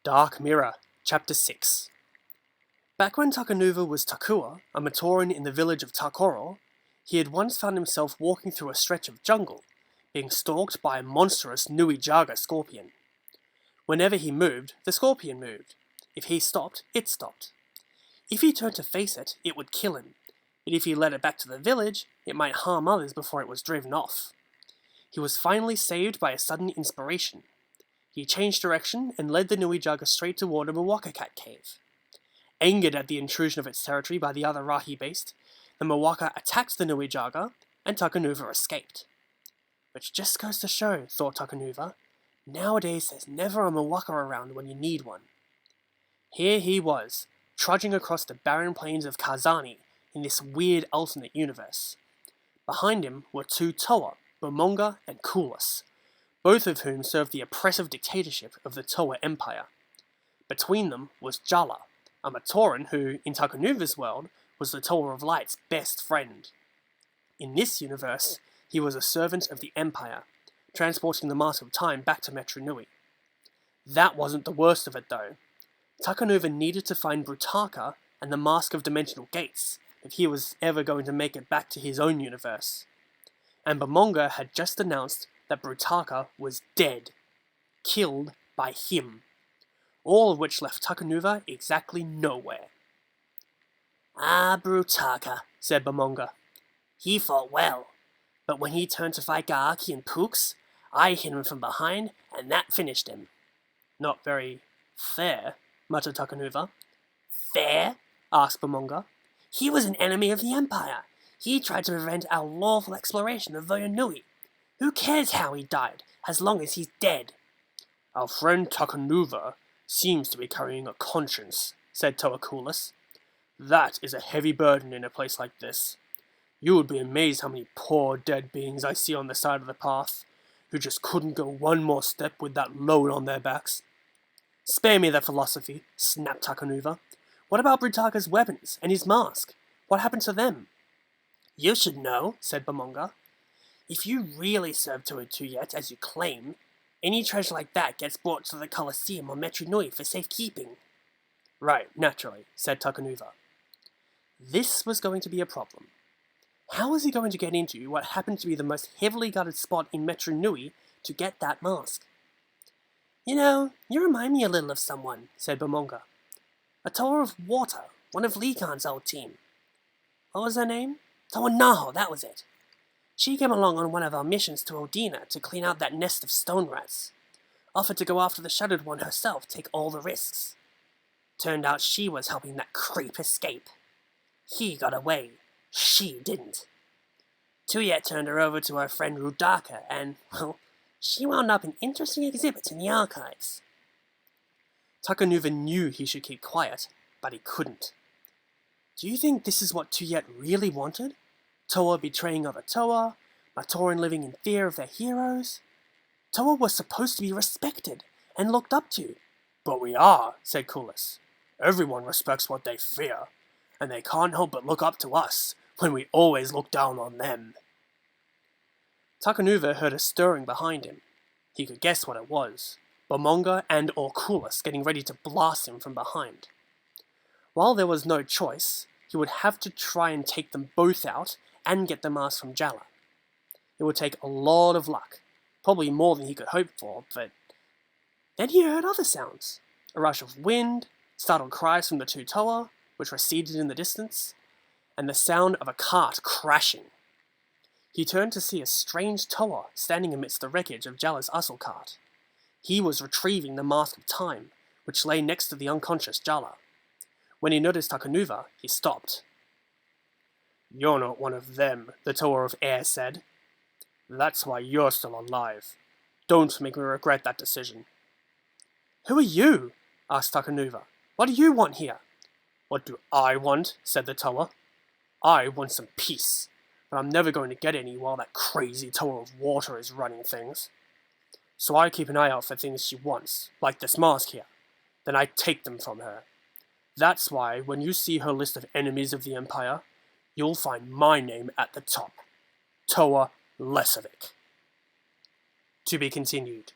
Dark Mirror, Chapter 6. Back when Takanuva was Takua, a Matoran in the village of Takoro, he had once found himself walking through a stretch of jungle, being stalked by a monstrous Nui-Jaga scorpion. Whenever he moved, the scorpion moved. If he stopped, it stopped. If he turned to face it, it would kill him, but if he led it back to the village, it might harm others before it was driven off. He was finally saved by a sudden inspiration. He changed direction and led the Nui-Jaga straight toward a Mawaka cat cave. Angered at the intrusion of its territory by the other Rahi-based, the Mawaka attacked the Nui-Jaga, and Takanuva escaped. Which just goes to show, thought Takanuva, nowadays there's never a Mawaka around when you need one. Here he was, trudging across the barren plains of Kazani in this weird alternate universe. Behind him were two Toa, Bomonga and Kulas, both of whom served the oppressive dictatorship of the Toa Empire. Between them was Jala, a Matoran who, in Takanuva's world, was the Toa of Light's best friend. In this universe, he was a servant of the Empire, transporting the Mask of Time back to Metru Nui. That wasn't the worst of it though. Takanuva needed to find Brutaka and the Mask of Dimensional Gates if he was ever going to make it back to his own universe. And Bomonga had just announced that Brutaka was dead, killed by him, all of which left Takanuva exactly nowhere. "Ah, Brutaka," said Bomonga. "He fought well, but when he turned to fight Gaaki and Pooks, I hit him from behind, and that finished him." "Not very fair," muttered Takanuva. "Fair?" asked Bomonga. "He was an enemy of the Empire. He tried to prevent our lawful exploration of Voya Nui. Who cares how he died, as long as he's dead?" "Our friend Takanuva seems to be carrying a conscience," said Toakulas. "That is a heavy burden in a place like this. You would be amazed how many poor dead beings I see on the side of the path, who just couldn't go one more step with that load on their backs." "Spare me that philosophy," snapped Takanuva. "What about Brutaka's weapons and his mask? What happened to them?" "You should know," said Bomonga. "If you really serve Tuyet as you claim, any treasure like that gets brought to the Colosseum on Metru Nui for safekeeping." "Right, naturally," said Takanuva. This was going to be a problem. How was he going to get into what happened to be the most heavily guarded spot in Metru Nui to get that mask? "You know, you remind me a little of someone," said Bomonga. "A Toa of Water, one of Likan's old team. What was her name? Tawanaho, that was it. She came along on one of our missions to Odina to clean out that nest of stone rats. Offered to go after the Shuttered One herself, take all the risks. Turned out she was helping that creep escape. He got away. She didn't. Tuyet turned her over to her friend Brutaka, and, well, she wound up in interesting exhibits in the archives." Takanuva knew he should keep quiet, but he couldn't. Do you think this is what Tuyet really wanted? Toa betraying other Toa, Matoran living in fear of their heroes? Toa was supposed to be respected and looked up to. "But we are," said Kulas. "Everyone respects what they fear, and they can't help but look up to us when we always look down on them." Takanuva heard a stirring behind him. He could guess what it was. Bomonga and or Kulas getting ready to blast him from behind. While there was no choice, he would have to try and take them both out and get the mask from Jala. It would take a lot of luck, probably more than he could hope for, but then he heard other sounds. A rush of wind, startled cries from the two Toa, which receded in the distance, and the sound of a cart crashing. He turned to see a strange Toa standing amidst the wreckage of Jala's Usul cart. He was retrieving the Mask of Time, which lay next to the unconscious Jala. When he noticed Takanuva, he stopped. "You're not one of them," the Toa of Air said. "That's why you're still alive. Don't make me regret that decision." "Who are you?" asked Takanuva. "What do you want here?" "What do I want?" said the Toa. "I want some peace, but I'm never going to get any while that crazy Toa of Water is running things. So I keep an eye out for things she wants, like this mask here. Then I take them from her. That's why when you see her list of enemies of the Empire, you'll find my name at the top. Toa Lesovic." To be continued.